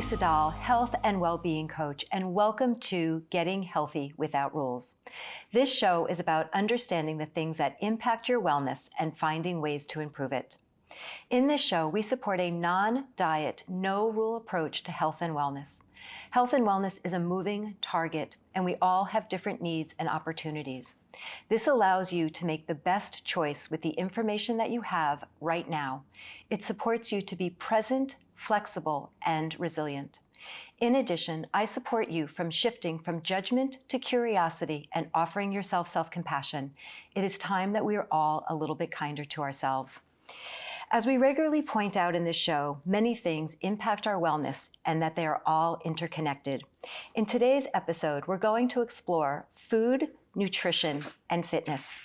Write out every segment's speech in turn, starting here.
Lisa Dahl, health and well-being coach, and welcome to Getting Healthy Without Rules. This show is about understanding the things that impact your wellness and finding ways to improve it. In this show, we support a non-diet, no-rule approach to health and wellness. Health and wellness is a moving target, and we all have different needs and opportunities. This allows you to make the best choice with the information that you have right now. It supports you to be present, flexible, and resilient. In addition, I support you from shifting from judgment to curiosity and offering yourself self-compassion. It is time that we are all a little bit kinder to ourselves. As we regularly point out in this show, many things impact our wellness and that they are all interconnected. In today's episode, we're going to explore food, nutrition, and fitness.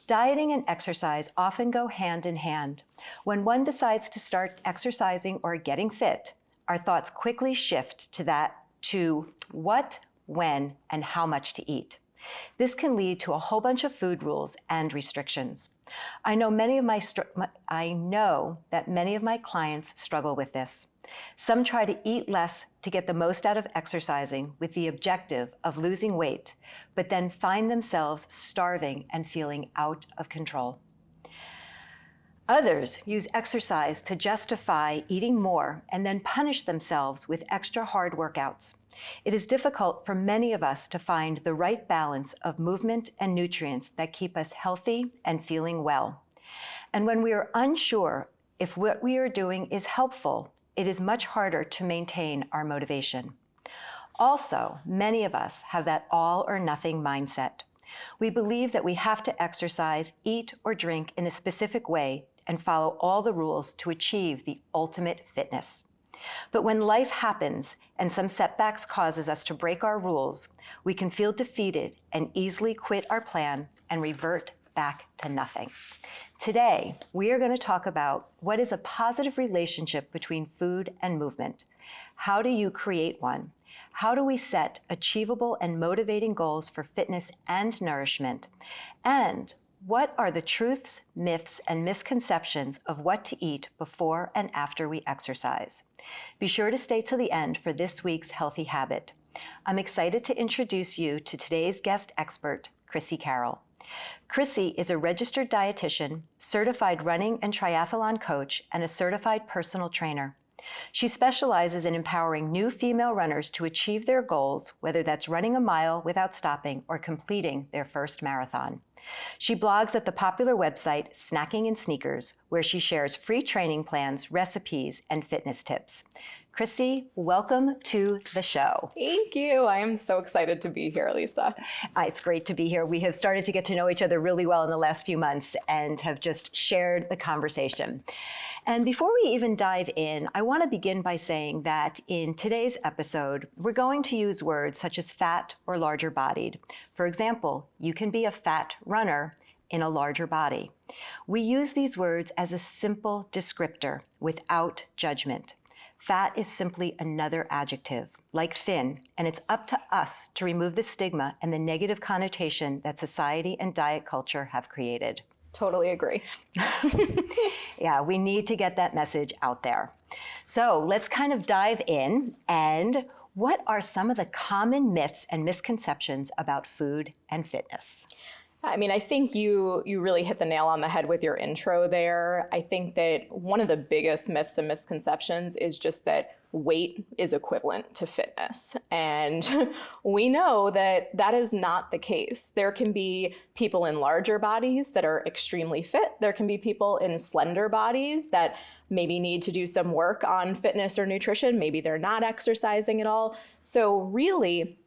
Dieting and exercise often go hand in hand. When one decides to start exercising or getting fit, our thoughts quickly shift to what, when, and how much to eat. This can lead to a whole bunch of food rules and restrictions. I know that many of my clients struggle with this. Some try to eat less to get the most out of exercising with the objective of losing weight, but then find themselves starving and feeling out of control. Others use exercise to justify eating more and then punish themselves with extra hard workouts. It is difficult for many of us to find the right balance of movement and nutrients that keep us healthy and feeling well. And when we are unsure if what we are doing is helpful, it is much harder to maintain our motivation. Also, many of us have that all or nothing mindset. We believe that we have to exercise, eat, or drink in a specific way and follow all the rules to achieve the ultimate fitness. But when life happens and some setbacks causes us to break our rules, we can feel defeated and easily quit our plan and revert back to nothing. Today, we are going to talk about what is a positive relationship between food and movement. How do you create one? How do we set achievable and motivating goals for fitness and nourishment? And what are the truths, myths, and misconceptions of what to eat before and after we exercise? Be sure to stay till the end for this week's healthy habit. I'm excited to introduce you to today's guest expert, Chrissy Carroll. Chrissy is a registered dietitian, certified running and triathlon coach, and a certified personal trainer. She specializes in empowering new female runners to achieve their goals, whether that's running a mile without stopping or completing their first marathon. She blogs at the popular website Snacking in Sneakers, where she shares free training plans, recipes, and fitness tips. Chrissy, welcome to the show. Thank you. I am so excited to be here, Lisa. It's great to be here. We have started to get to know each other really well in the last few months and have just shared the conversation. And before we even dive in, I want to begin by saying that in today's episode, we're going to use words such as fat or larger-bodied. For example, you can be a fat runner in a larger body. We use these words as a simple descriptor without judgment. Fat is simply another adjective, like thin, and it's up to us to remove the stigma and the negative connotation that society and diet culture have created. Totally agree. Yeah, we need to get that message out there. So let's kind of dive in. And what are some of the common myths and misconceptions about food and fitness? I mean, I think you really hit the nail on the head with your intro there. I think that one of the biggest myths and misconceptions is just that weight is equivalent to fitness. And we know that that is not the case. There can be people in larger bodies that are extremely fit. There can be people in slender bodies that maybe need to do some work on fitness or nutrition. Maybe they're not exercising at all. So really,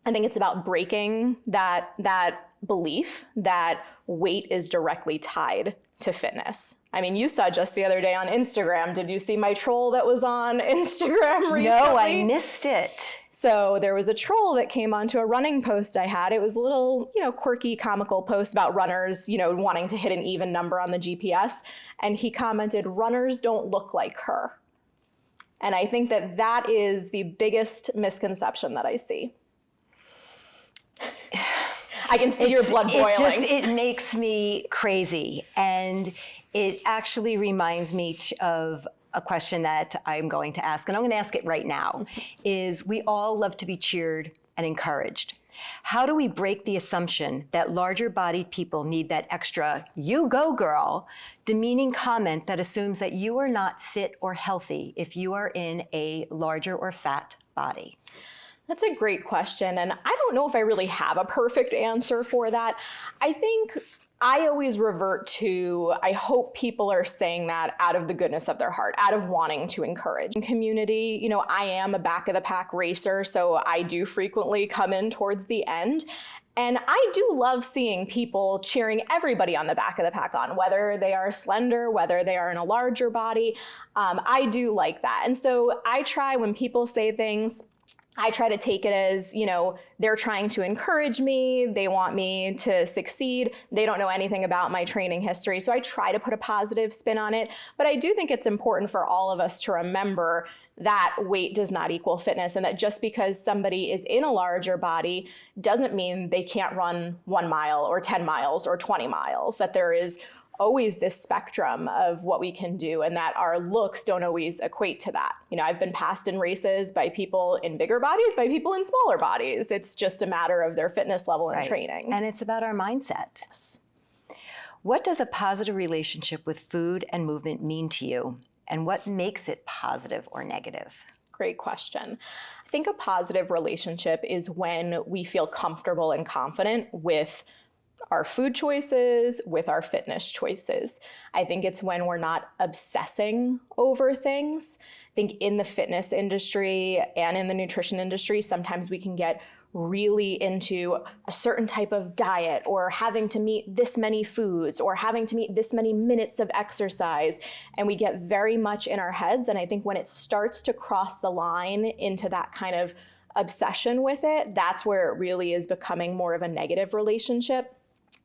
I think it's about breaking that belief that weight is directly tied to fitness. I mean, you saw just the other day on Instagram, did you see my troll that was on Instagram recently? No, I missed it. So there was a troll that came onto a running post I had. It was a little, quirky, comical post about runners, wanting to hit an even number on the GPS. And he commented, "Runners don't look like her." And I think that that is the biggest misconception that I see. I can see your blood boiling. It makes me crazy. And it actually reminds me of a question that I'm going to ask, and I'm going to ask it right now, is we all love to be cheered and encouraged. How do we break the assumption that larger-bodied people need that extra "you go girl" demeaning comment that assumes that you are not fit or healthy if you are in a larger or fat body? That's a great question, and I don't know if I really have a perfect answer for that. I think I always revert to, I hope people are saying that out of the goodness of their heart, out of wanting to encourage. In community, you know, I am a back of the pack racer, so I do frequently come in towards the end. And I do love seeing people cheering everybody on the back of the pack on, whether they are slender, whether they are in a larger body. I do like that. And so I try, when people say things, I try to take it as, you know, they're trying to encourage me. They want me to succeed. They don't know anything about my training history. So I try to put a positive spin on it. But I do think it's important for all of us to remember that weight does not equal fitness, and that just because somebody is in a larger body doesn't mean they can't run 1 mile or 10 miles or 20 miles, that there is always this spectrum of what we can do, and that our looks don't always equate to that. You know, I've been passed in races by people in bigger bodies, by people in smaller bodies. It's just a matter of their fitness level and training. And it's about our mindset. Yes. What does a positive relationship with food and movement mean to you? And what makes it positive or negative? Great question. I think a positive relationship is when we feel comfortable and confident with our food choices, with our fitness choices. I think it's when we're not obsessing over things. I think in the fitness industry and in the nutrition industry, sometimes we can get really into a certain type of diet, or having to meet this many foods, or having to meet this many minutes of exercise. And we get very much in our heads. And I think when it starts to cross the line into that kind of obsession with it, that's where it really is becoming more of a negative relationship.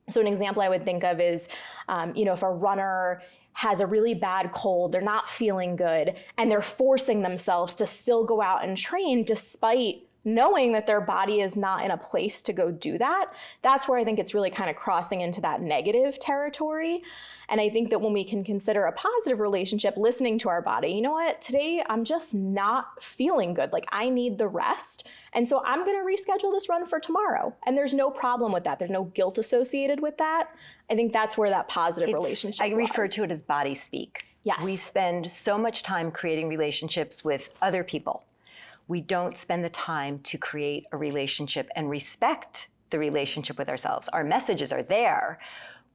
So an example I would think of is, if a runner has a really bad cold, they're not feeling good, and they're forcing themselves to still go out and train despite knowing that their body is not in a place to go do that. That's where I think it's really kind of crossing into that negative territory. And I think that when we can consider a positive relationship, listening to our body, you know what, today I'm just not feeling good. Like, I need the rest. And so I'm going to reschedule this run for tomorrow. And there's no problem with that. There's no guilt associated with that. I think that's where that positive relationship I refer lies. to it as body speak. Yes. We spend so much time creating relationships with other people. We don't spend the time to create a relationship and respect the relationship with ourselves. Our messages are there.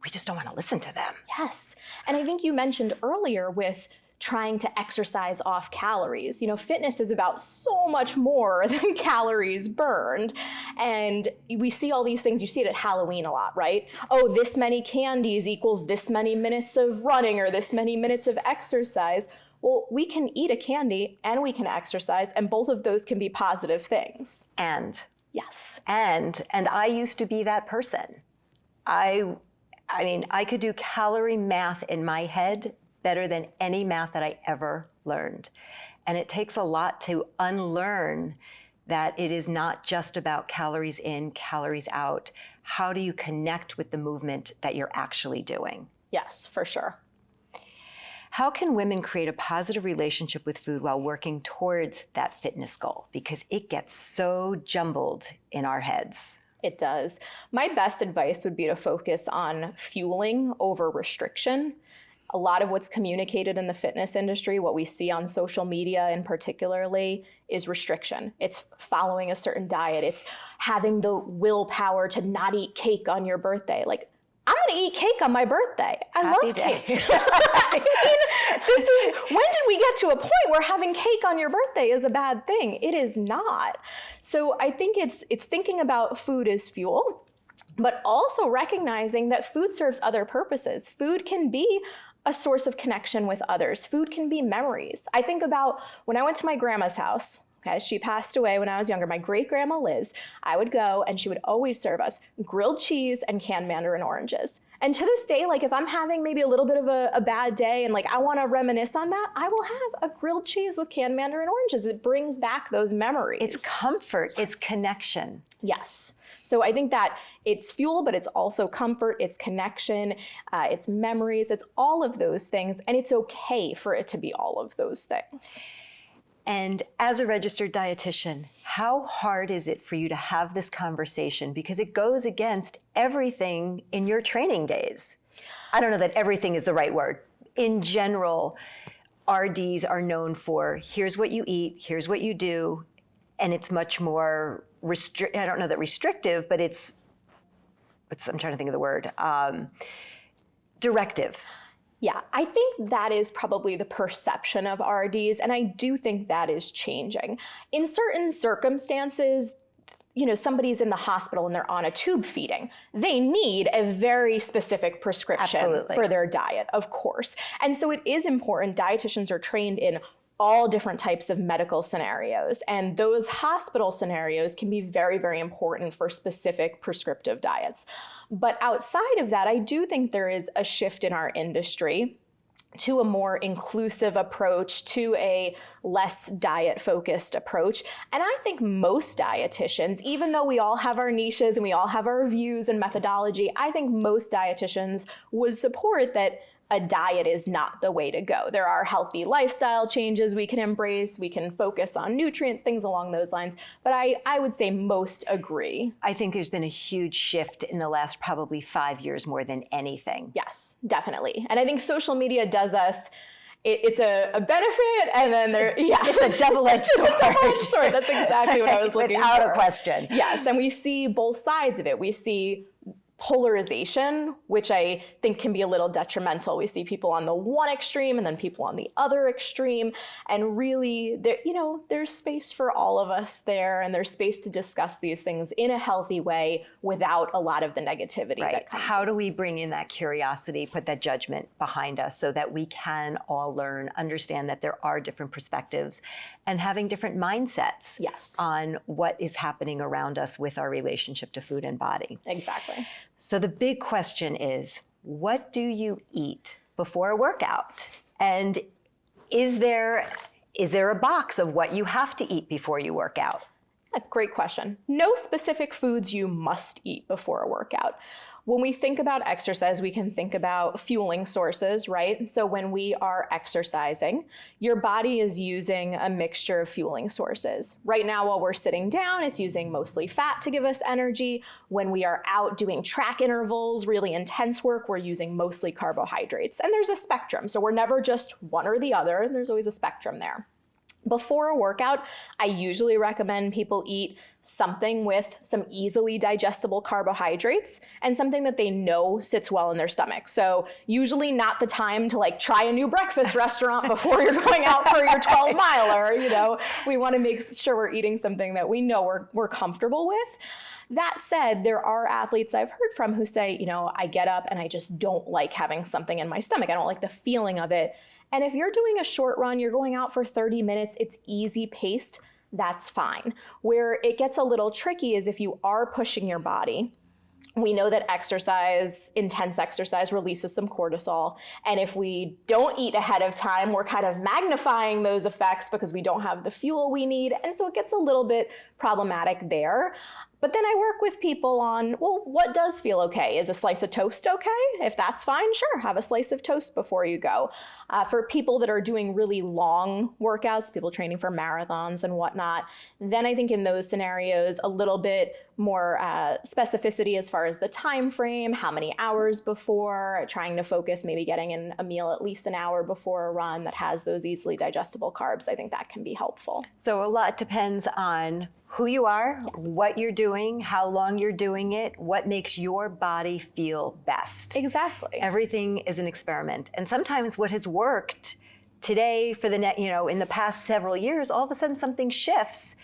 We just don't want to listen to them. Yes. And I think you mentioned earlier with trying to exercise off calories. You know, fitness is about so much more than calories burned. And we see all these things, you see it at Halloween a lot, right? Oh, this many candies equals this many minutes of running or this many minutes of exercise. Well, we can eat a candy and we can exercise, and both of those can be positive things. And yes. And I used to be that person. I mean, I could do calorie math in my head better than any math that I ever learned. And it takes a lot to unlearn that it is not just about calories in, calories out. How do you connect with the movement that you're actually doing? Yes, for sure. How can women create a positive relationship with food while working towards that fitness goal? Because it gets so jumbled in our heads. It does. My best advice would be to focus on fueling over restriction. A lot of what's communicated in the fitness industry, what we see on social media in particularly, is restriction. It's following a certain diet. It's having the willpower to not eat cake on your birthday. Like, I'm going to eat cake on my birthday. I love cake. I mean, when did we get to a point where having cake on your birthday is a bad thing? It is not. So I think it's thinking about food as fuel, but also recognizing that food serves other purposes. Food can be a source of connection with others. Food can be memories. I think about when I went to my grandma's house Okay, she passed away when I was younger. My great-grandma Liz, I would go and she would always serve us grilled cheese and canned mandarin oranges. And to this day, like if I'm having maybe a little bit of a bad day and like I want to reminisce on that, I will have a grilled cheese with canned mandarin oranges. It brings back those memories. It's comfort, it's connection. Yes. So I think that it's fuel, but it's also comfort, it's connection, it's memories, it's all of those things. And it's okay for it to be all of those things. And as a registered dietitian, how hard is it for you to have this conversation? Because it goes against everything in your training days. I don't know that everything is the right word. In general, RDs are known for here's what you eat, here's what you do, and it's much more I don't know that restrictive, but I'm trying to think of the word, directive. Yeah, I think that is probably the perception of RDs, and I do think that is changing. In certain circumstances, you know, somebody's in the hospital and they're on a tube feeding. They need a very specific prescription Absolutely. For their diet, of course. And so it is important. Dietitians are trained in all different types of medical scenarios. And those hospital scenarios can be very, very important for specific prescriptive diets. But outside of that, I do think there is a shift in our industry to a more inclusive approach, to a less diet-focused approach. And I think most dietitians, even though we all have our niches and we all have our views and methodology, I think most dietitians would support that a diet is not the way to go. There are healthy lifestyle changes we can embrace. We can focus on nutrients, things along those lines. But I would say most agree. I think there's been a huge shift in the last probably 5 years more than anything. Yes, definitely. And I think social media does us, it's a benefit, and then it's a double-edged sword. It's a double-edged sword. That's exactly what I was looking for. Without a question. Yes, and we see both sides of it. We see polarization, which I think can be a little detrimental. We see people on the one extreme and then people on the other extreme. And really, there's space for all of us there, and there's space to discuss these things in a healthy way without a lot of the negativity that comes. How do we bring in that curiosity, put that judgment behind us so that we can all learn, understand that there are different perspectives and having different mindsets on what is happening around us with our relationship to food and body? Exactly. So the big question is, what do you eat before a workout? And is there a box of what you have to eat before you work out? A great question. No specific foods you must eat before a workout. When we think about exercise, we can think about fueling sources, right? So when we are exercising, your body is using a mixture of fueling sources. Right now, while we're sitting down, it's using mostly fat to give us energy. When we are out doing track intervals, really intense work, we're using mostly carbohydrates. And there's a spectrum. So we're never just one or the other. There's always a spectrum there. Before a workout, I usually recommend people eat something with some easily digestible carbohydrates and something that they know sits well in their stomach. So usually not the time to like try a new breakfast restaurant before you're going out for your 12-miler. We want to make sure we're eating something that we know we're comfortable with. That said, there are athletes I've heard from who say, I get up and I just don't like having something in my stomach. I don't like the feeling of it. And if you're doing a short run, you're going out for 30 minutes, it's easy paced, that's fine. Where it gets a little tricky is if you are pushing your body. We know that intense exercise releases some cortisol. And if we don't eat ahead of time, we're kind of magnifying those effects because we don't have the fuel we need. And so it gets a little bit problematic there. But then I work with people on, what does feel okay? Is a slice of toast okay? If that's fine, sure, have a slice of toast before you go. For people that are doing really long workouts, people training for marathons and whatnot, then I think in those scenarios, a little bit more specificity as far as the time frame, how many hours before, trying to focus, maybe getting in a meal at least an hour before a run that has those easily digestible carbs. I think that can be helpful. So a lot depends on who you are, what you're doing, how long you're doing it, what makes your body feel best. Exactly. Everything is an experiment. And sometimes what has worked today for in the past several years, all of a sudden something shifts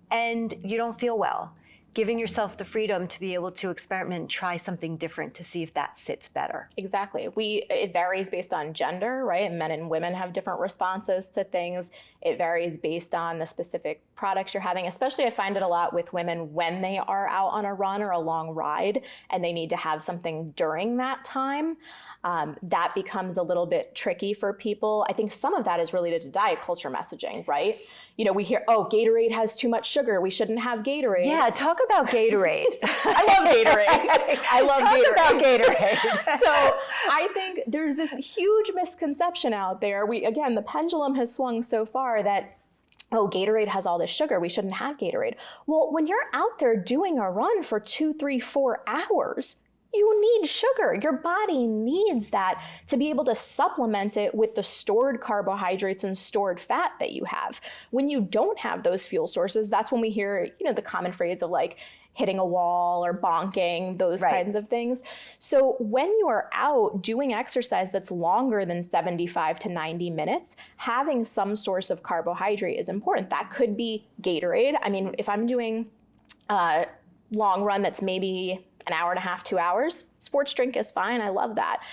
and you don't feel well. giving yourself the freedom to be able to experiment and try something different to see if that sits better. Exactly. It varies based on gender, right? Men and women have different responses to things. It varies based on the specific products you're having. Especially I find it a lot with women when they are out on a run or a long ride and they need to have something during that time. That becomes a little bit tricky for people. I think some of that is related to diet culture messaging, right? You know, we hear, oh, Gatorade has too much sugar. We shouldn't have Gatorade. Yeah, talk about Gatorade. I love Gatorade. I love Talk Gatorade. about Gatorade. So I think there's this huge misconception out there. Again, the pendulum has swung so far that, oh, Gatorade has all this sugar, we shouldn't have Gatorade. Well, when you're out there doing a run for 2, 3, 4 hours, you need sugar. Your body needs that to be able to supplement it with the stored carbohydrates and stored fat that you have. When you don't have those fuel sources, that's when we hear, you know, the common phrase of like hitting a wall or bonking, those kinds of things. So when you are out doing exercise that's longer than 75 to 90 minutes, having some source of carbohydrate is important. That could be Gatorade. I mean, if I'm doing a long run that's maybe an hour and a half, 2 hours, sports drink is fine. I love that.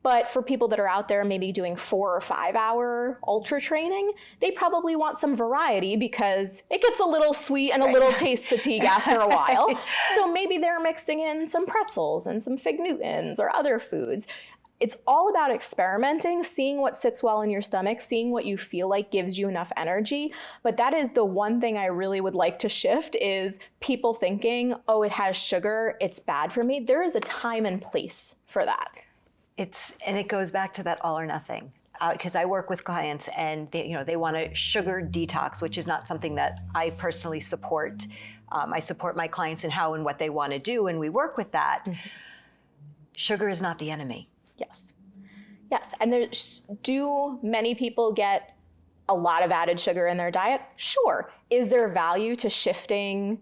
But for people that are out there maybe doing 4 or 5 hour ultra training, they probably want some variety because it gets a little sweet and a little taste fatigue after a while. So maybe they're mixing in some pretzels and some Fig Newtons or other foods. It's all about experimenting, seeing what sits well in your stomach, seeing what you feel like gives you enough energy. But that is the one thing I really would like to shift is people thinking, oh, it has sugar, it's bad for me. There is a time and place for that. And it goes back to that all or nothing. Because I work with clients and they want a sugar detox, which is not something that I personally support. I support my clients in how and what they want to do, and we work with that. Mm-hmm. Sugar is not the enemy. Yes. Yes. And do many people get a lot of added sugar in their diet? Sure. Is there value to shifting,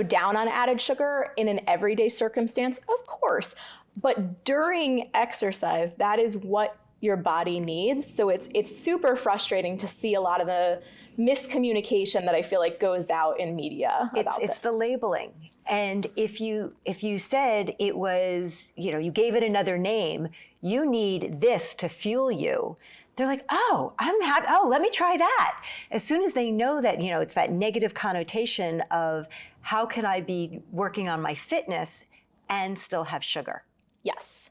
down on added sugar in an everyday circumstance? Of course. But during exercise, that is what your body needs. So it's super frustrating to see a lot of the miscommunication that I feel like goes out in media about this. It's the labeling. And if you said it was, you gave it another name, you need this to fuel you, they're like, oh, I'm happy. Oh, let me try that. As soon as they know that, it's that negative connotation of how can I be working on my fitness and still have sugar? Yes.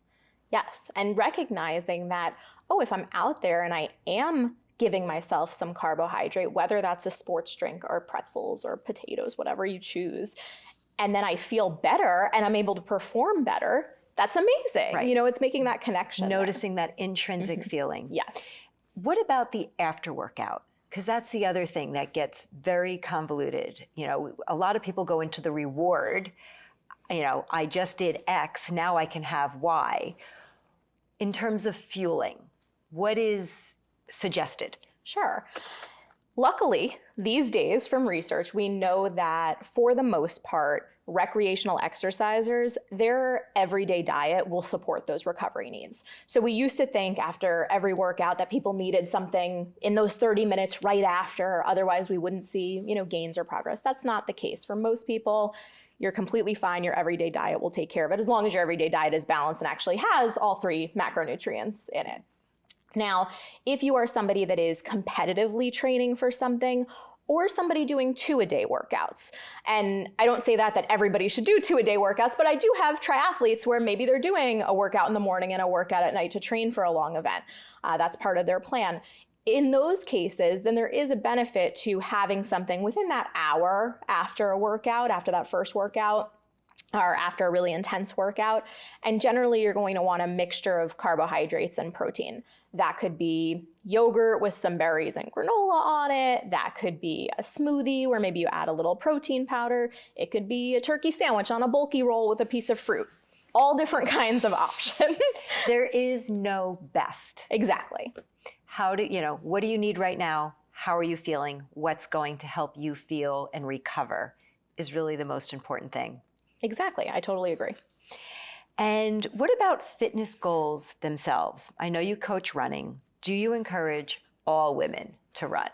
Yes. And recognizing that, oh, if I'm out there and I am giving myself some carbohydrate, whether that's a sports drink or pretzels or potatoes, whatever you choose, and then I feel better and I'm able to perform better, that's amazing. Right. It's making that connection. Noticing that intrinsic feeling. Yes. What about the after workout? Because that's the other thing that gets very convoluted. A lot of people go into the reward. I just did X, now I can have Y. In terms of fueling, what is suggested? Sure. Luckily, these days from research, we know that for the most part, recreational exercisers, their everyday diet will support those recovery needs. So we used to think after every workout that people needed something in those 30 minutes right after, otherwise we wouldn't see, gains or progress. That's not the case. For most people, you're completely fine. Your everyday diet will take care of it as long as your everyday diet is balanced and actually has all 3 macronutrients in it. Now, if you are somebody that is competitively training for something or somebody doing 2-a-day workouts, and I don't say that everybody should do 2-a-day workouts, but I do have triathletes where maybe they're doing a workout in the morning and a workout at night to train for a long event. That's part of their plan. In those cases, then there is a benefit to having something within that hour after a workout, after that first workout, or after a really intense workout. And generally, you're going to want a mixture of carbohydrates and protein. That could be yogurt with some berries and granola on it. That could be a smoothie where maybe you add a little protein powder. It could be a turkey sandwich on a bulky roll with a piece of fruit. All different kinds of options. There is no best. Exactly. What do you need right now? How are you feeling? What's going to help you feel and recover is really the most important thing. Exactly. I totally agree. And what about fitness goals themselves? I know you coach running. Do you encourage all women to run?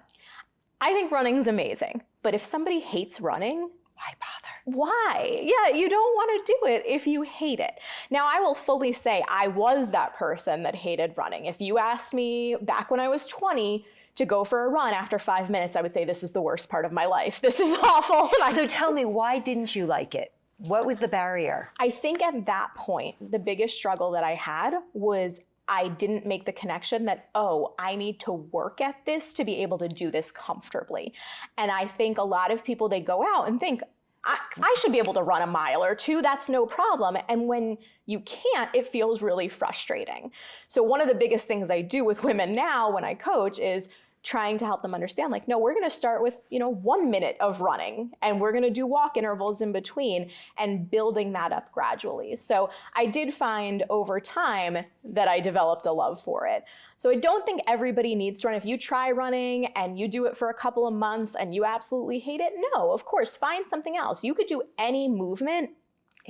I think running's amazing. But if somebody hates running, why bother? Why? Yeah, you don't want to do it if you hate it. Now, I will fully say I was that person that hated running. If you asked me back when I was 20 to go for a run after 5 minutes, I would say this is the worst part of my life. This is awful. So tell me, why didn't you like it? What was the barrier? I think at that point, the biggest struggle that I had was I didn't make the connection that, oh, I need to work at this to be able to do this comfortably. And I think a lot of people, they go out and think, I should be able to run a mile or two, that's no problem. And when you can't, it feels really frustrating. So one of the biggest things I do with women now when I coach is trying to help them understand, like, no, we're going to start with, 1 minute of running, and we're going to do walk intervals in between, and building that up gradually. So I did find over time that I developed a love for it. So I don't think everybody needs to run. If you try running and you do it for a couple of months and you absolutely hate it, no, of course, find something else. You could do any movement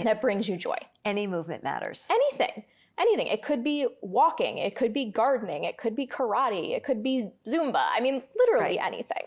that brings you joy. Any movement matters. Anything. It could be walking, it could be gardening, it could be karate, it could be Zumba. I mean, literally anything.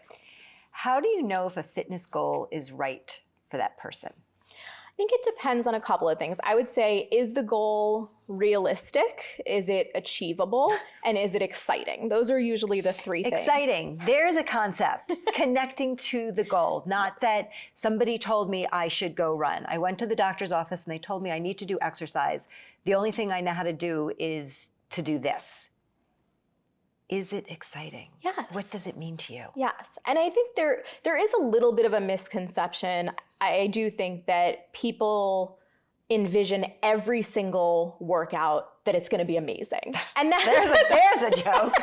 How do you know if a fitness goal is right for that person? I think it depends on a couple of things. I would say, is the goal realistic? Is it achievable? And is it exciting? Those are usually the three things. Exciting. There's a concept. Connecting to the goal. Not that somebody told me I should go run. I went to the doctor's office and they told me I need to do exercise. The only thing I know how to do is to do this. Is it exciting? Yes. What does it mean to you? Yes. And I think there is a little bit of a misconception. I do think that people envision every single workout that it's going to be amazing. And there's a joke.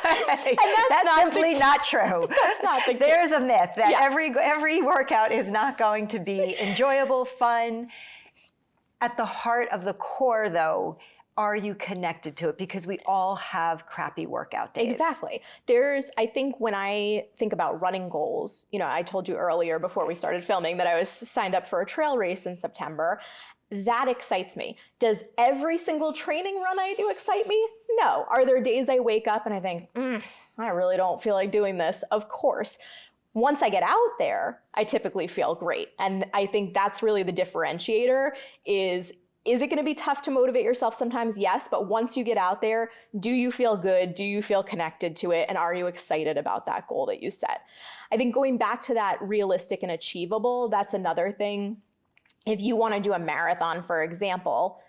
That's simply not true. That's not the case. There's a myth that Yes. every workout is not going to be enjoyable, fun. At the heart of the core, though, are you connected to it? Because we all have crappy workout days. Exactly. I think when I think about running goals, I told you earlier before we started filming that I was signed up for a trail race in September. That excites me. Does every single training run I do excite me? No. Are there days I wake up and I think, I really don't feel like doing this? Of course. Once I get out there, I typically feel great. And I think that's really the differentiator is it going to be tough to motivate yourself sometimes? Yes. But once you get out there, do you feel good? Do you feel connected to it? And are you excited about that goal that you set? I think going back to that realistic and achievable, that's another thing. If you want to do a marathon, for example,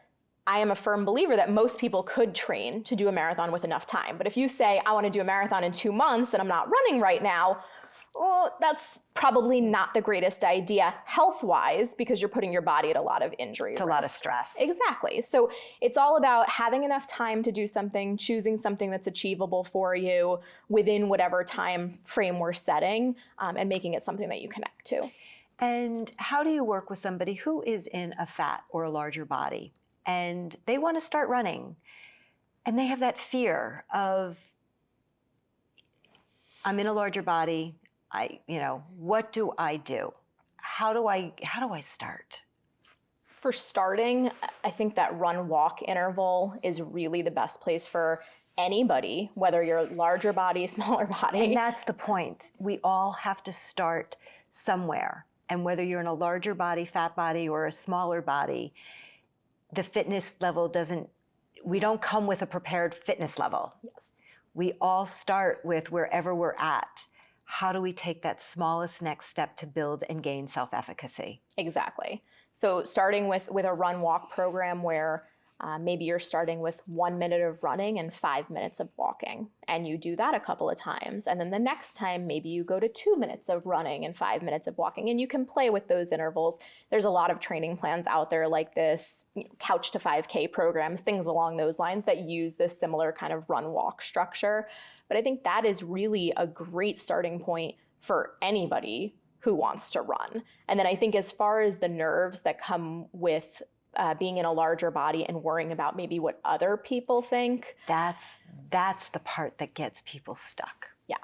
I am a firm believer that most people could train to do a marathon with enough time. But if you say, I want to do a marathon in 2 months and I'm not running right now, well, that's probably not the greatest idea health-wise because you're putting your body at a lot of injury risk. It's a lot of stress. Exactly. So it's all about having enough time to do something, choosing something that's achievable for you within whatever time frame we're setting, and making it something that you connect to. And how do you work with somebody who is in a fat or a larger body and they want to start running and they have that fear of, I'm in a larger body, what do I do? How do I start? For starting, I think that run-walk interval is really the best place for anybody, whether you're larger body, smaller body. And that's the point. We all have to start somewhere. And whether you're in a larger body, fat body, or a smaller body, the fitness level we don't come with a prepared fitness level. Yes. We all start with wherever we're at. How do we take that smallest next step to build and gain self-efficacy? Exactly. So starting with a run-walk program where maybe you're starting with 1 minute of running and 5 minutes of walking, and you do that a couple of times. And then the next time, maybe you go to 2 minutes of running and 5 minutes of walking, and you can play with those intervals. There's a lot of training plans out there like this, couch to 5K programs, things along those lines that use this similar kind of run-walk structure. But I think that is really a great starting point for anybody who wants to run. And then I think as far as the nerves that come with being in a larger body and worrying about maybe what other people think. That's the part that gets people stuck. Yeah.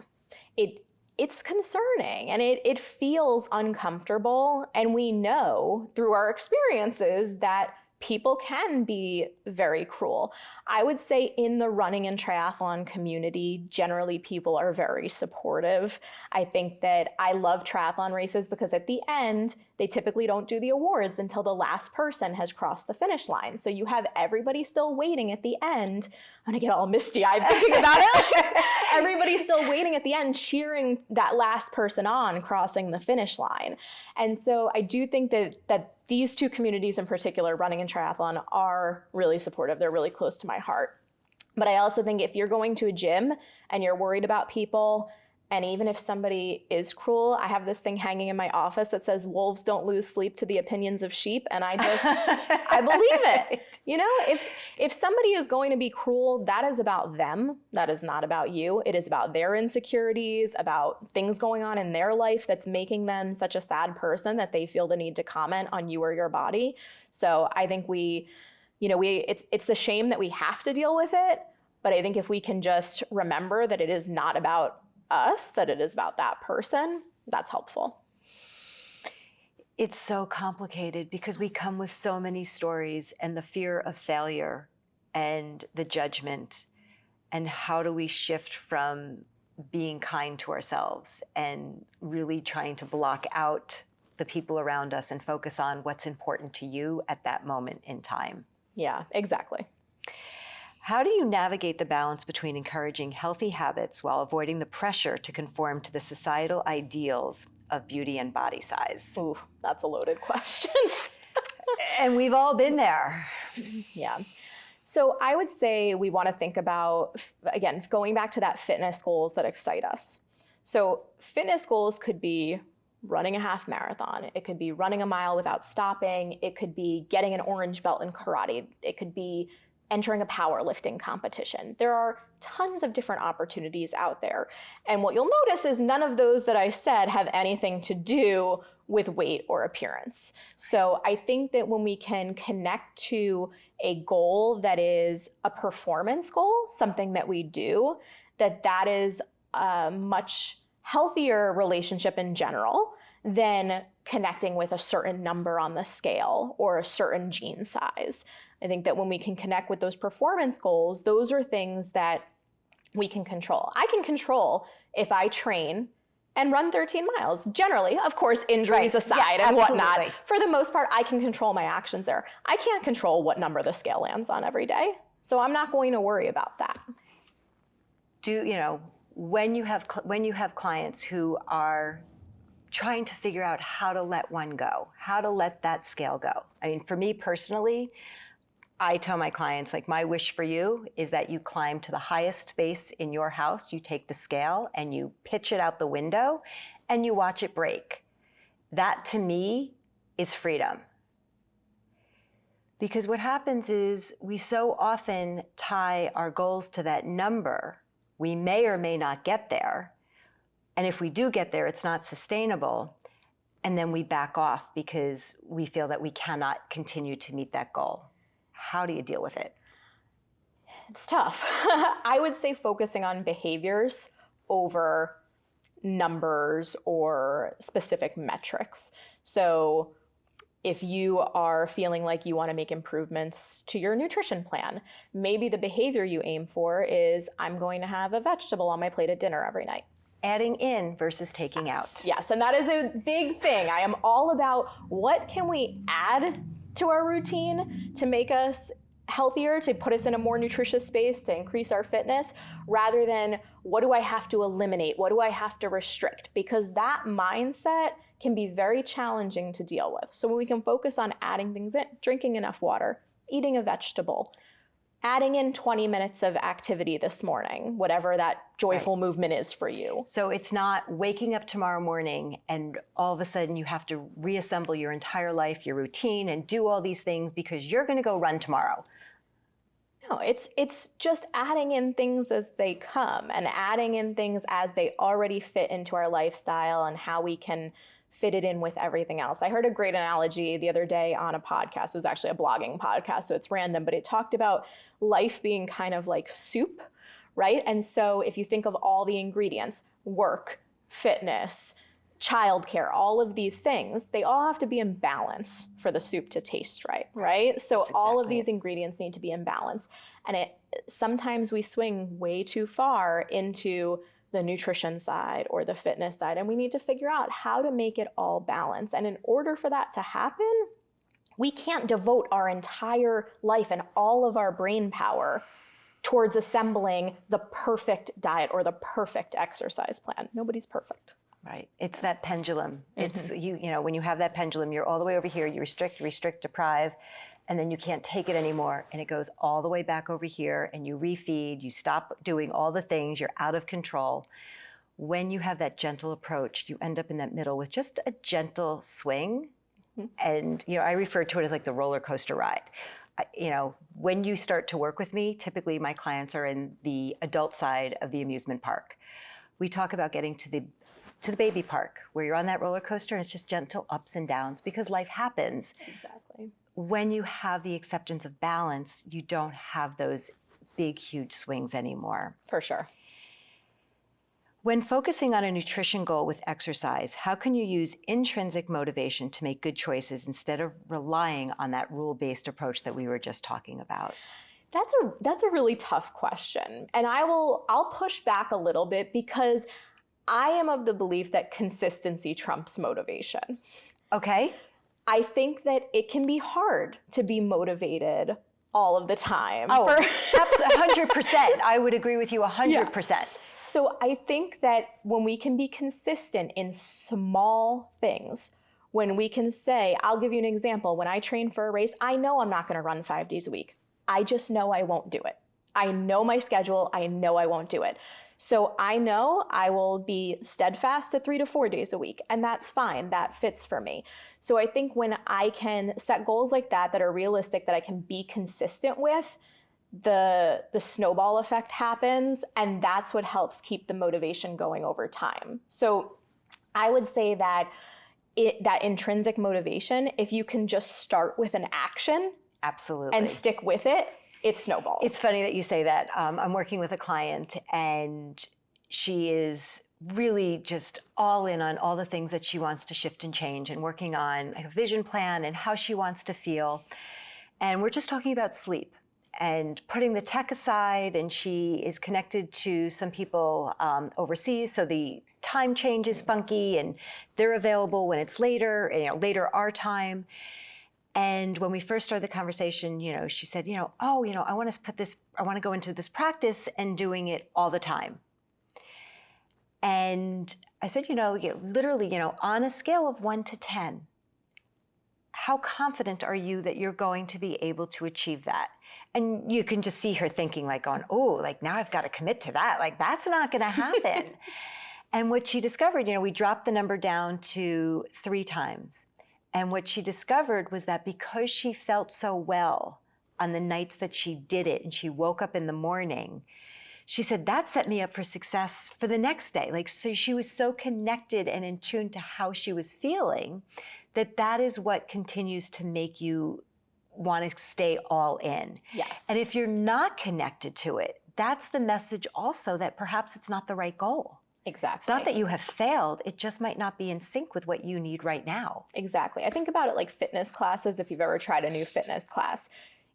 It's concerning and it feels uncomfortable. And we know through our experiences that people can be very cruel. I would say in the running and triathlon community, generally people are very supportive. I think that I love triathlon races because at the end, they typically don't do the awards until the last person has crossed the finish line. So you have everybody still waiting at the end. I'm gonna get all misty-eyed thinking about it. Everybody's still waiting at the end, cheering that last person on crossing the finish line. And so I do think that these two communities in particular, running and triathlon, are really supportive. They're really close to my heart. But I also think if you're going to a gym and you're worried about people, and even if somebody is cruel, I have this thing hanging in my office that says, wolves don't lose sleep to the opinions of sheep. And I believe it. You know, if somebody is going to be cruel, that is about them. That is not about you. It is about their insecurities, about things going on in their life that's making them such a sad person that they feel the need to comment on you or your body. So I think it's the shame that we have to deal with it. But I think if we can just remember that it is not about us, that it is about that person, that's helpful. It's so complicated because we come with so many stories and the fear of failure and the judgment. And how do we shift from being kind to ourselves and really trying to block out the people around us and focus on what's important to you at that moment in time? Yeah, exactly. How do you navigate the balance between encouraging healthy habits while avoiding the pressure to conform to the societal ideals of beauty and body size? Ooh, that's a loaded question. And we've all been there. Yeah. So I would say we want to think about, again, going back to that fitness goals that excite us. So fitness goals could be running a half marathon. It could be running a mile without stopping. It could be getting an orange belt in karate. It could be entering a powerlifting competition. There are tons of different opportunities out there. And what you'll notice is none of those that I said have anything to do with weight or appearance. So I think that when we can connect to a goal that is a performance goal, something that we do, that is a much healthier relationship in general than connecting with a certain number on the scale or a certain jean size. I think that when we can connect with those performance goals, those are things that we can control. I can control if I train and run 13 miles. Generally, of course, injuries aside and whatnot. For the most part, I can control my actions there. I can't control what number the scale lands on every day. So I'm not going to worry about that. When you have clients who are trying to figure out how to let one go, how to let that scale go. I mean, for me personally, I tell my clients, like, my wish for you is that you climb to the highest space in your house, you take the scale and you pitch it out the window and you watch it break. That to me is freedom. Because what happens is we so often tie our goals to that number. We may or may not get there. And if we do get there, it's not sustainable. And then we back off because we feel that we cannot continue to meet that goal. How do you deal with it? It's tough. I would say focusing on behaviors over numbers or specific metrics. So if you are feeling like you want to make improvements to your nutrition plan, maybe the behavior you aim for is, I'm going to have a vegetable on my plate at dinner every night. Adding in versus taking out. Yes, and that is a big thing. I am all about what can we add to our routine to make us healthier, to put us in a more nutritious space, to increase our fitness, rather than what do I have to eliminate? What do I have to restrict? Because that mindset can be very challenging to deal with. So when we can focus on adding things in, drinking enough water, eating a vegetable, adding in 20 minutes of activity this morning, whatever that joyful movement is for you. So it's not waking up tomorrow morning and all of a sudden you have to reassemble your entire life, your routine, and do all these things because you're going to go run tomorrow. No, it's just adding in things as they come and adding in things as they already fit into our lifestyle and how we can fit it in with everything else. I heard a great analogy the other day on a podcast. It was actually a blogging podcast, so it's random, but it talked about life being kind of like soup, right? And so if you think of all the ingredients, work, fitness, childcare, all of these things, they all have to be in balance for the soup to taste right, right? So That's all of exactly these ingredients need to be in balance. And sometimes we swing way too far into the nutrition side or the fitness side, and we need to figure out how to make it all balance. And in order for that to happen, we can't devote our entire life and all of our brain power towards assembling the perfect diet or the perfect exercise plan. Nobody's perfect. Right. It's that pendulum. It's you know, when you have that pendulum, you're all the way over here, you restrict, deprive, and then you can't take it anymore. And it goes all the way back over here and you refeed, you stop doing all the things, you're out of control. When you have that gentle approach, you end up in that middle with just a gentle swing. And, you know, I refer to it as like the roller coaster ride. You know, when you start to work with me, typically my clients are in the adult side of the amusement park. We talk about getting to the baby park where you're on that roller coaster and it's just gentle ups and downs because life happens. Exactly. When you have the acceptance of balance, you don't have those big, huge swings anymore. For sure. When focusing on a nutrition goal with exercise, how can you use intrinsic motivation to make good choices instead of relying on that rule-based approach that we were just talking about? That's a really tough question. And I'll push back a little bit because I am of the belief that consistency trumps motivation. Okay. I think that it can be hard to be motivated all of the time. Oh, 100%. I would agree with you 100%. Yeah. So I think that when we can be consistent in small things, when we can say, I'll give you an example. When I train for a race, I know I'm not going to run 5 days a week. I just know I won't do it. I know my schedule. I know I won't do it. So I know I will be steadfast to 3 to 4 days a week, and that's fine. That fits for me. So I think when I can set goals like that are realistic, that I can be consistent with, the snowball effect happens, and that's what helps keep the motivation going over time. So I would say that that intrinsic motivation, if you can just start with an action, absolutely, and stick with it, it snowballs. It's funny that you say that. I'm working with a client and she is really just all in on all the things that she wants to shift and change and working on a vision plan and how she wants to feel. And we're just talking about sleep and putting the tech aside, and she is connected to some people overseas, so the time change is funky and they're available when it's later, later our time. And when we first started the conversation, she said, I want to go into this practice and doing it all the time. And I said, literally, on a scale of 1 to 10, how confident are you that you're going to be able to achieve that? And you can just see her thinking now I've got to commit to that. That's not going to happen. And what she discovered, we dropped the number down to 3 times. And what she discovered was that because she felt so well on the nights that she did it and she woke up in the morning, she said, that set me up for success for the next day. So she was so connected and in tune to how she was feeling that is what continues to make you want to stay all in. Yes. And if you're not connected to it, that's the message also that perhaps it's not the right goal. Exactly. It's not that you have failed, it just might not be in sync with what you need right now. Exactly. I think about it like fitness classes. If you've ever tried a new fitness class,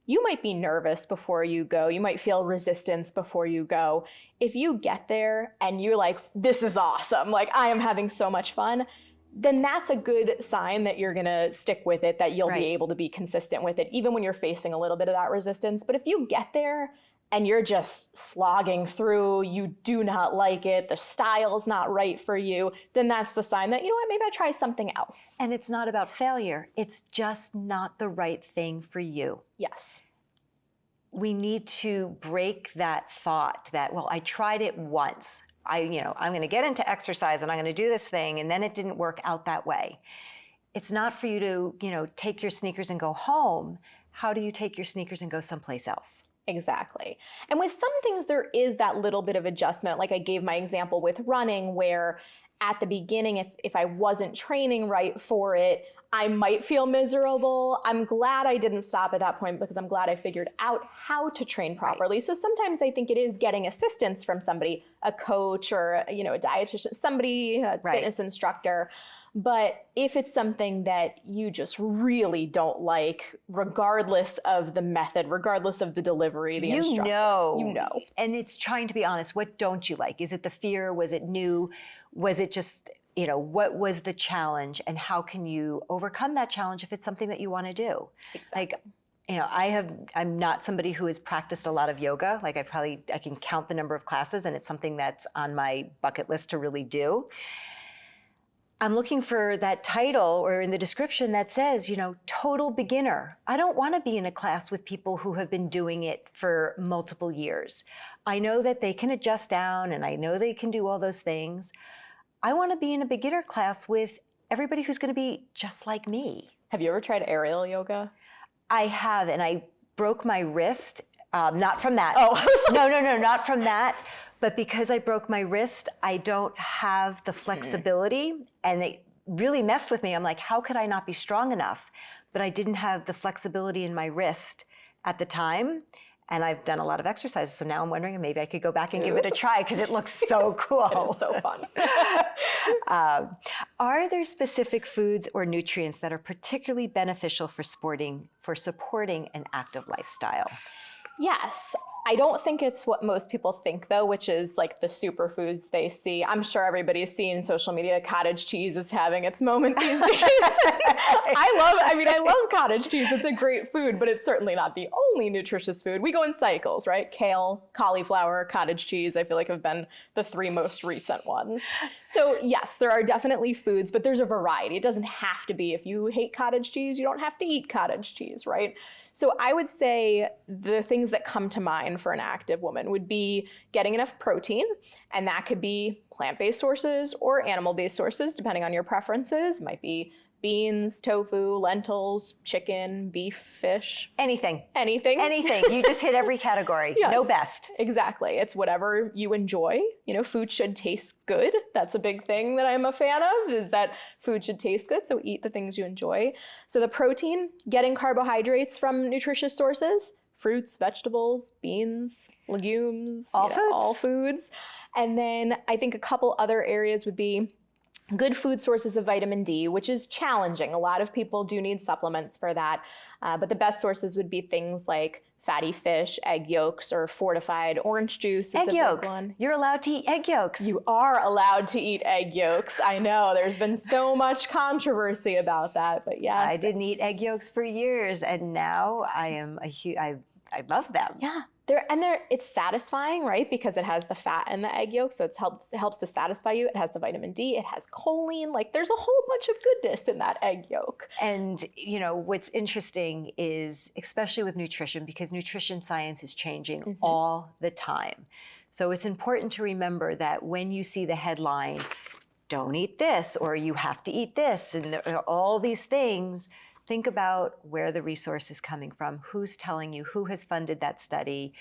you might be nervous before you go. You might feel resistance before you go. If you get there and you're like, this is awesome, I am having so much fun, then that's a good sign that you're gonna stick with it, that you'll be able to be consistent with it, even when you're facing a little bit of that resistance. But if you get there and you're just slogging through, you do not like it, the style's not right for you, then that's the sign that, maybe I try something else. And it's not about failure. It's just not the right thing for you. Yes. We need to break that thought that, I tried it once. I'm going to get into exercise and I'm going to do this thing, and then it didn't work out that way. It's not for you to, take your sneakers and go home. How do you take your sneakers and go someplace else? Exactly. And with some things, there is that little bit of adjustment. Like I gave my example with running, where at the beginning, if I wasn't training right for it, I might feel miserable. I'm glad I didn't stop at that point because I'm glad I figured out how to train properly. Right. So sometimes I think it is getting assistance from somebody, a coach or a dietitian, somebody, a fitness instructor. But if it's something that you just really don't like, regardless of the method, regardless of the delivery, the instructor, you know. And it's trying to be honest. What don't you like? Is it the fear? Was it new? Was it just, what was the challenge, and how can you overcome that challenge if it's something that you want to do? Exactly. I'm not somebody who has practiced a lot of yoga. Like I can count the number of classes, and it's something that's on my bucket list to really do. I'm looking for that title or in the description that says, total beginner. I don't want to be in a class with people who have been doing it for multiple years. I know that they can adjust down, and I know they can do all those things. I want to be in a beginner class with everybody who's going to be just like me. Have you ever tried aerial yoga? I have, and I broke my wrist. Not from that. Oh, no, not from that. But because I broke my wrist, I don't have the flexibility, and it really messed with me. I'm like, how could I not be strong enough? But I didn't have the flexibility in my wrist at the time. And I've done a lot of exercises, so now I'm wondering maybe I could go back and give it a try because it looks so cool. It is so fun. Are there specific foods or nutrients that are particularly beneficial for supporting an active lifestyle? Yes. I don't think it's what most people think, though, which is like the superfoods they see. I'm sure everybody's seen social media. Cottage cheese is having its moment these days. I love cottage cheese. It's a great food, but it's certainly not the only nutritious food. We go in cycles, right? Kale, cauliflower, cottage cheese, I feel like have been the three most recent ones. So yes, there are definitely foods, but there's a variety. It doesn't have to be, if you hate cottage cheese, you don't have to eat cottage cheese, right? So I would say the things that come to mind for an active woman would be getting enough protein, and that could be plant-based sources or animal-based sources, depending on your preferences. It might be beans, tofu, lentils, chicken, beef, fish. Anything. Anything. You just hit every category. Yes, no best. Exactly. It's whatever you enjoy. Food should taste good. That's a big thing that I'm a fan of, is that food should taste good. So eat the things you enjoy. So the protein, getting carbohydrates from nutritious sources, fruits, vegetables, beans, legumes, all foods. And then I think a couple other areas would be good food sources of vitamin D, which is challenging. A lot of people do need supplements for that. But the best sources would be things like fatty fish, egg yolks, or fortified orange juice. Egg yolks. You're allowed to eat egg yolks. You are allowed to eat egg yolks. I know there's been so much controversy about that, but yes. I didn't eat egg yolks for years, and now I love them. Yeah. It's satisfying, right? Because it has the fat in the egg yolk, so it helps to satisfy you. It has the vitamin D, it has choline, there's a whole bunch of goodness in that egg yolk. And what's interesting is, especially with nutrition, because nutrition science is changing all the time. So it's important to remember that when you see the headline, don't eat this, or you have to eat this, and all these things, think about where the resource is coming from, who's telling you, who has funded that study.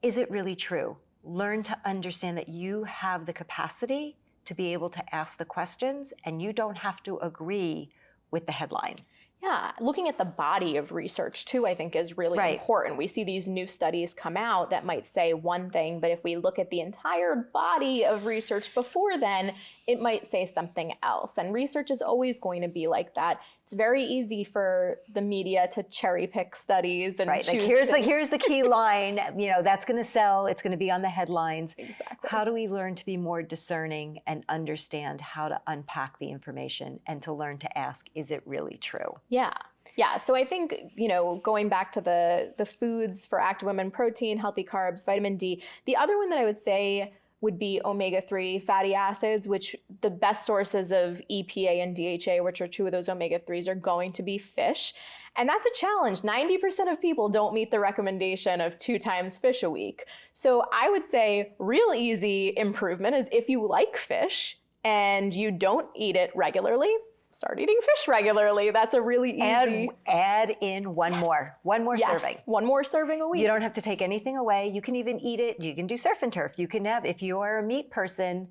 Is it really true? Learn to understand that you have the capacity to be able to ask the questions, and you don't have to agree with the headline. Yeah, looking at the body of research too, I think is really important. We see these new studies come out that might say one thing, but if we look at the entire body of research before then, it might say something else. And research is always going to be like that. It's very easy for the media to cherry pick studies and choose here's the key line, that's going to sell, it's going to be on the headlines. Exactly. How do we learn to be more discerning and understand how to unpack the information, and to learn to ask, is it really true? Yeah. So I think, going back to the foods for active women, protein, healthy carbs, vitamin D, the other one that I would say would be omega-3 fatty acids, which the best sources of EPA and DHA, which are two of those omega-3s, are going to be fish. And that's a challenge. 90% of people don't meet the recommendation of 2 times fish a week. So I would say real easy improvement is, if you like fish and you don't eat it regularly, start eating fish regularly. That's a really easy. Add in one more serving. One more serving a week. You don't have to take anything away. You can even eat it. You can do surf and turf. You can have, if you are a meat person,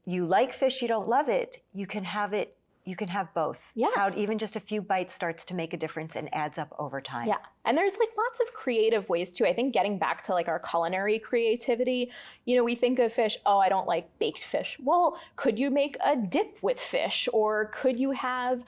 you like fish, you don't love it, you can have it You can have both. Yes. How even just a few bites starts to make a difference and adds up over time. Yeah. And there's like lots of creative ways too. I think getting back to like our culinary creativity, we think of fish, oh, I don't like baked fish. Well, could you make a dip with fish, or could you have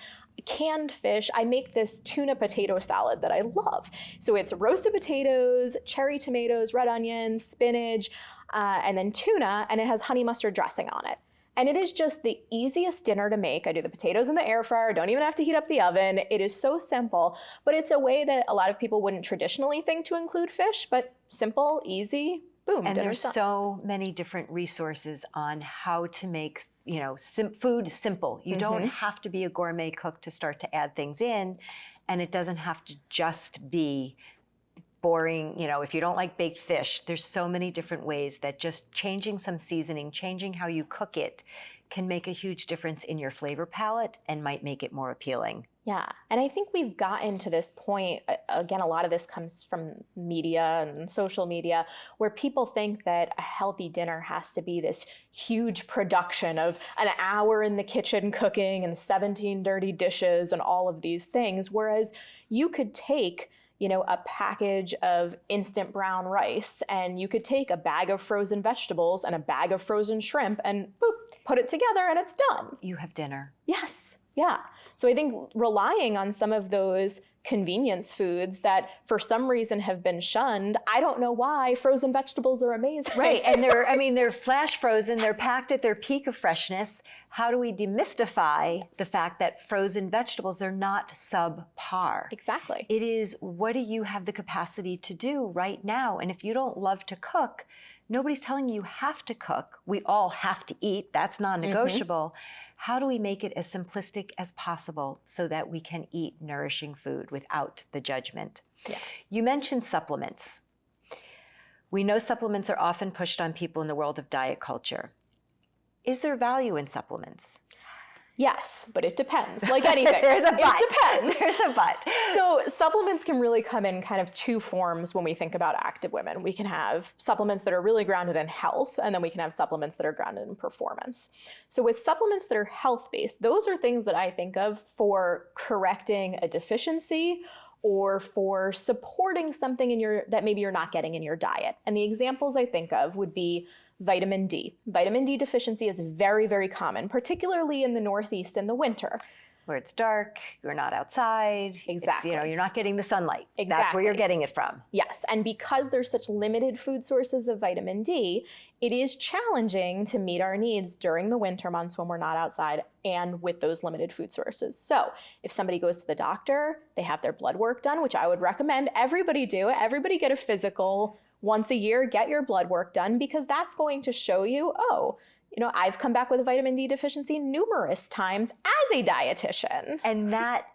canned fish? I make this tuna potato salad that I love. So it's roasted potatoes, cherry tomatoes, red onions, spinach, and then tuna, and it has honey mustard dressing on it. And it is just the easiest dinner to make. I do the potatoes in the air fryer, don't even have to heat up the oven. It is so simple, but it's a way that a lot of people wouldn't traditionally think to include fish, but simple, easy, boom. And there's so many different resources on how to make food simple. You don't have to be a gourmet cook to start to add things in, and it doesn't have to just be boring. If you don't like baked fish, there's so many different ways that just changing some seasoning, changing how you cook it, can make a huge difference in your flavor palette and might make it more appealing. Yeah, and I think we've gotten to this point, again, a lot of this comes from media and social media, where people think that a healthy dinner has to be this huge production of an hour in the kitchen cooking and 17 dirty dishes and all of these things, whereas you could take a package of instant brown rice, and you could take a bag of frozen vegetables and a bag of frozen shrimp and boop, put it together and it's done. You have dinner. Yes. Yeah. So I think relying on some of those convenience foods that for some reason have been shunned, I don't know why, frozen vegetables are amazing. Right, and they're flash frozen, they're packed at their peak of freshness. How do we demystify the fact that frozen vegetables, they're not subpar? Exactly. It is, what do you have the capacity to do right now? And if you don't love to cook, nobody's telling you have to cook. We all have to eat, that's non-negotiable. How do we make it as simplistic as possible so that we can eat nourishing food without the judgment? Yeah. You mentioned supplements. We know supplements are often pushed on people in the world of diet culture. Is there value in supplements? Yes, but it depends. Like anything. There's a but. It depends. There's a but. So supplements can really come in kind of two forms when we think about active women. We can have supplements that are really grounded in health, and then we can have supplements that are grounded in performance. So with supplements that are health-based, those are things that I think of for correcting a deficiency or for supporting something that maybe you're not getting in your diet. And the examples I think of would be vitamin D. Vitamin D deficiency is very, very common, particularly in the Northeast in the winter. Where it's dark, you're not outside. Exactly. You're not getting the sunlight. Exactly. That's where you're getting it from. Yes, and because there's such limited food sources of vitamin D, it is challenging to meet our needs during the winter months when we're not outside and with those limited food sources. So if somebody goes to the doctor, they have their blood work done, which I would recommend everybody do. Everybody get a physical once a year, get your blood work done, because that's going to show you, I've come back with a vitamin D deficiency numerous times as a dietitian. And that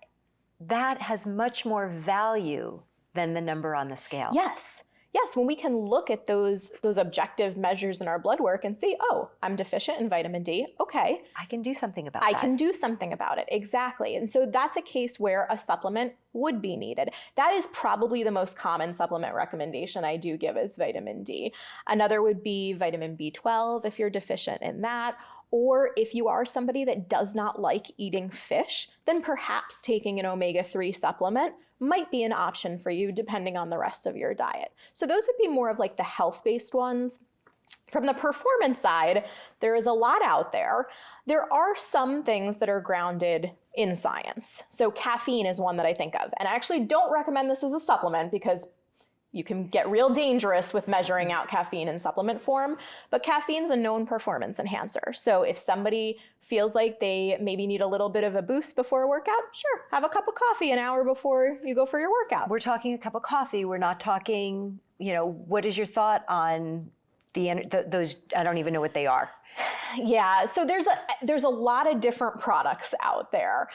has much more value than the number on the scale. Yes. Yes, when we can look at those objective measures in our blood work and see, I'm deficient in vitamin D. Okay. I can do something about that. I can do something about it. Exactly. And so that's a case where a supplement would be needed. That is probably the most common supplement recommendation I do give is vitamin D. Another would be vitamin B12 if you're deficient in that. Or if you are somebody that does not like eating fish, then perhaps taking an omega-3 supplement might be an option for you depending on the rest of your diet. So those would be more of like the health-based ones. From the performance side, there is a lot out there. There are some things that are grounded in science. So caffeine is one that I think of. And I actually don't recommend this as a supplement because you can get real dangerous with measuring out caffeine in supplement form, but caffeine's a known performance enhancer. So if somebody feels like they maybe need a little bit of a boost before a workout, sure, have a cup of coffee an hour before you go for your workout. We're talking a cup of coffee. We're not talking, what is your thought on those, I don't even know what they are. Yeah, so there's a lot of different products out there.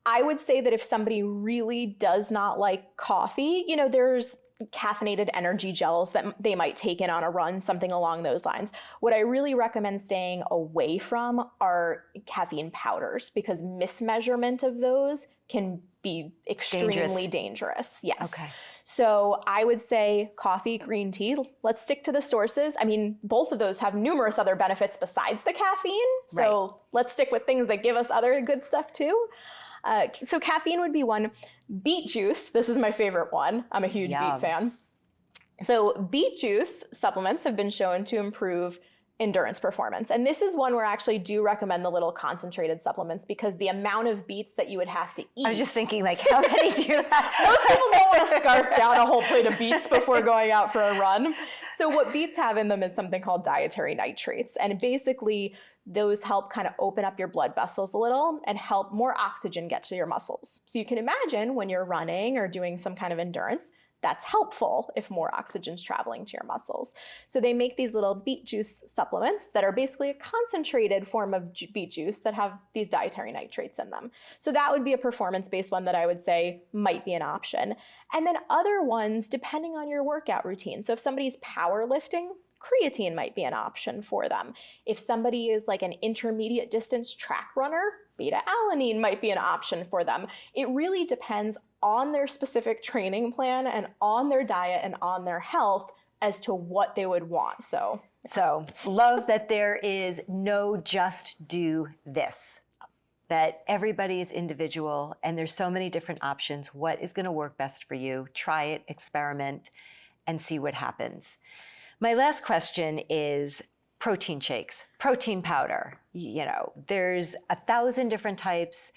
I would say that if somebody really does not like coffee, there's caffeinated energy gels that they might take in on a run, something along those lines. What I really recommend staying away from are caffeine powders, because mismeasurement of those can be extremely dangerous. Yes. Okay. So I would say coffee, green tea, let's stick to the sources. I mean, both of those have numerous other benefits besides the caffeine. So let's stick with things that give us other good stuff too. So caffeine would be one. Beet juice, this is my favorite one. I'm a huge beet fan. So beet juice supplements have been shown to improve endurance performance. And this is one where I actually do recommend the little concentrated supplements, because the amount of beets that you would have to eat. I was just thinking, like, how many do you have? Most people don't want to scarf down a whole plate of beets before going out for a run. So what beets have in them is something called dietary nitrates. And basically those help kind of open up your blood vessels a little and help more oxygen get to your muscles. So you can imagine when you're running or doing some kind of endurance, that's helpful if more oxygen's traveling to your muscles. So they make these little beet juice supplements that are basically a concentrated form of beet juice that have these dietary nitrates in them. So that would be a performance-based one that I would say might be an option. And then other ones, depending on your workout routine. So if somebody's powerlifting, creatine might be an option for them. If somebody is like an intermediate distance track runner, beta-alanine might be an option for them. It really depends on their specific training plan and on their diet and on their health as to what they would want. So love that there is no just do this, that everybody is individual and there's so many different options. What is going to work best for you? Try it, experiment, and see what happens. My last question is protein shakes, protein powder. There's 1,000 different types.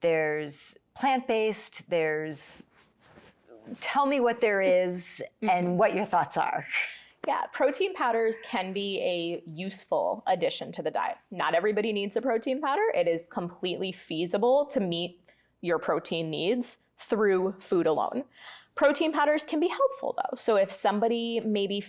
There's plant-based, tell me what there is and what your thoughts are. Yeah, protein powders can be a useful addition to the diet. Not everybody needs a protein powder. It is completely feasible to meet your protein needs through food alone. Protein powders can be helpful though. So if somebody maybe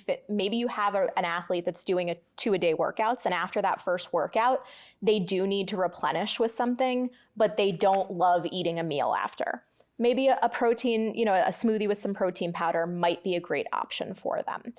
you have an athlete that's doing 2-a-day workouts, and after that first workout, they do need to replenish with something, but they don't love eating a meal after. Maybe a protein, a smoothie with some protein powder might be a great option for them.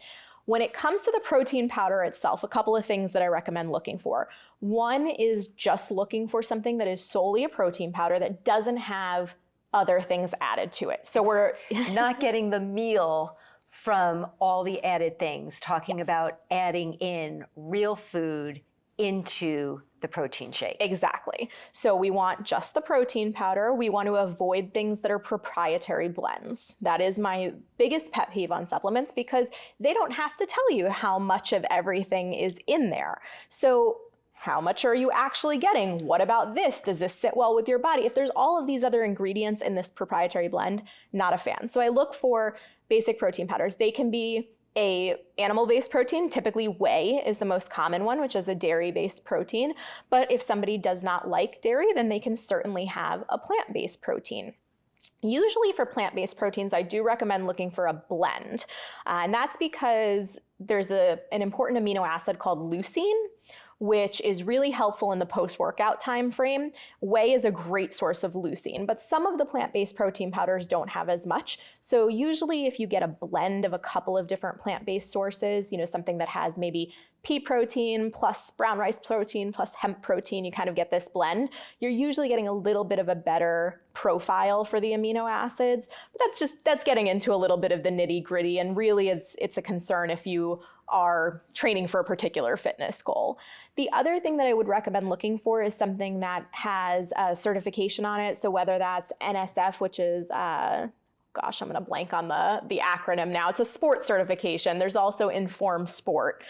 When it comes to the protein powder itself, a couple of things that I recommend looking for. One is just looking for something that is solely a protein powder that doesn't have other things added to it. So we're not getting the meal from all the added things, talking about adding in real food into the protein shake. Exactly. So we want just the protein powder. We want to avoid things that are proprietary blends. That is my biggest pet peeve on supplements, because they don't have to tell you how much of everything is in there. So how much are you actually getting? What about this? Does this sit well with your body? If there's all of these other ingredients in this proprietary blend, not a fan. So I look for basic protein powders. They can be a animal-based protein. Typically whey is the most common one, which is a dairy-based protein. But if somebody does not like dairy, then they can certainly have a plant-based protein. Usually for plant-based proteins, I do recommend looking for a blend. And that's because there's an important amino acid called leucine, which is really helpful in the post-workout time frame. Whey is a great source of leucine, but some of the plant-based protein powders don't have as much. So usually if you get a blend of a couple of different plant-based sources, something that has maybe pea protein plus brown rice protein plus hemp protein, you kind of get this blend. You're usually getting a little bit of a better profile for the amino acids, but that's getting into a little bit of the nitty-gritty, and really it's a concern if you are training for a particular fitness goal. The other thing that I would recommend looking for is something that has a certification on it. So whether that's NSF, which is I'm going to blank on the acronym now. It's a sport certification. There's also Inform Sport.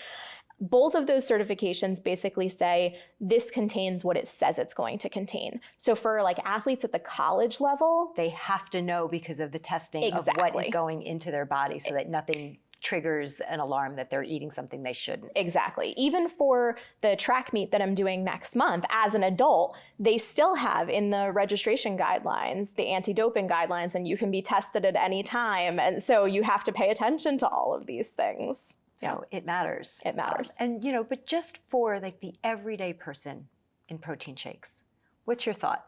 Both of those certifications basically say this contains what it says it's going to contain. So for like athletes at the college level, they have to know because of the testing of what is going into their body, so that nothing triggers an alarm that they're eating something they shouldn't. Exactly. Even for the track meet that I'm doing next month as an adult, they still have in the registration guidelines, the anti-doping guidelines, and you can be tested at any time. And so you have to pay attention to all of these things. So it matters. It matters. But just for like the everyday person in protein shakes, what's your thought?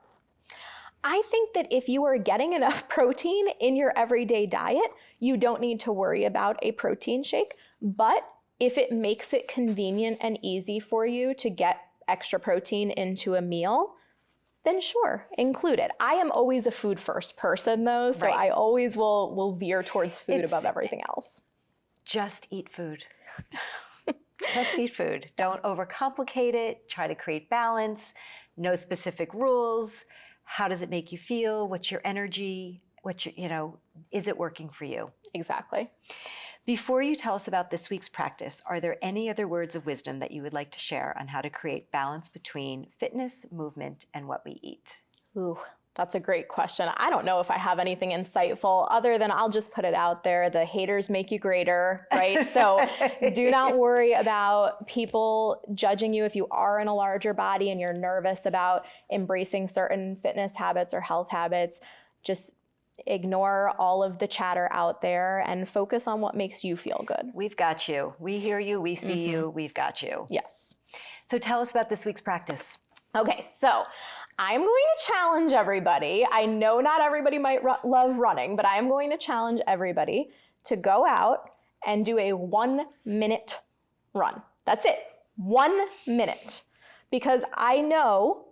I think that if you are getting enough protein in your everyday diet, you don't need to worry about a protein shake. But if it makes it convenient and easy for you to get extra protein into a meal, then sure, include it. I am always a food first person though, so Right. I always will veer towards food above everything else. Just eat food. Just eat food. Don't overcomplicate it. Try to create balance. No specific rules. How does it make you feel? What's your energy? Is it working for you? Exactly. Before you tell us about this week's practice, are there any other words of wisdom that you would like to share on how to create balance between fitness, movement, and what we eat? Ooh, that's a great question. I don't know if I have anything insightful other than I'll just put it out there. The haters make you greater, right? So do not worry about people judging you if you are in a larger body and you're nervous about embracing certain fitness habits or health habits. Just ignore all of the chatter out there and focus on what makes you feel good. We've got you. We hear you. We see you. We've got you. Yes. So tell us about this week's practice. Okay, so I'm going to challenge everybody. I know not everybody might love running, but I'm going to challenge everybody to go out and do a 1-minute run. That's it, 1 minute. Because I know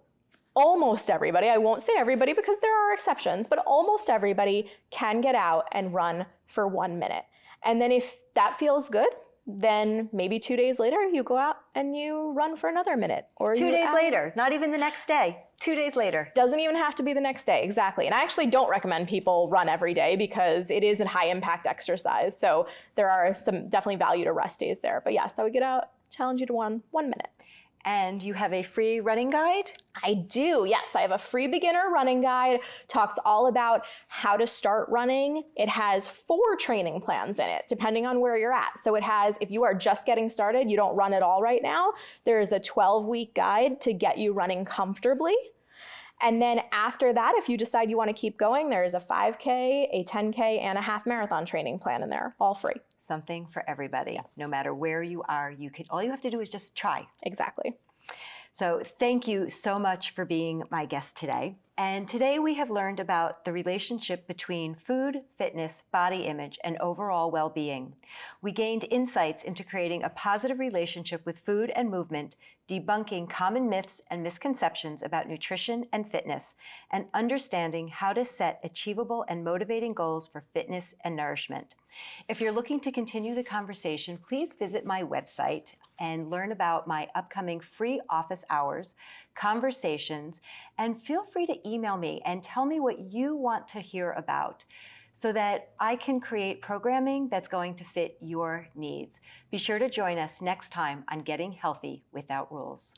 almost everybody, I won't say everybody because there are exceptions, but almost everybody can get out and run for 1 minute. And then if that feels good, then maybe 2 days later, you go out and you run for another minute. Or 2 days later, not even the next day, 2 days later. Doesn't even have to be the next day, exactly. And I actually don't recommend people run every day because it is a high impact exercise. So there are some definitely value to rest days there. But yes, I would get out, challenge you to 1 minute. And you have a free running guide? I do, yes. I have a free beginner running guide, talks all about how to start running. It has 4 training plans in it, depending on where you're at. So it has, if you are just getting started, you don't run at all right now, there's a 12-week guide to get you running comfortably. And then after that, if you decide you want to keep going, there's a 5K, a 10K, and a half marathon training plan in there, all free. Something for everybody. Yes. No matter where you are, all you have to do is just try. Exactly. So thank you so much for being my guest today. And today we have learned about the relationship between food, fitness, body image, and overall well-being. We gained insights into creating a positive relationship with food and movement, debunking common myths and misconceptions about nutrition and fitness, and understanding how to set achievable and motivating goals for fitness and nourishment. If you're looking to continue the conversation, please visit my website and learn about my upcoming free office hours, conversations, and feel free to email me and tell me what you want to hear about so that I can create programming that's going to fit your needs. Be sure to join us next time on Getting Healthy Without Rules.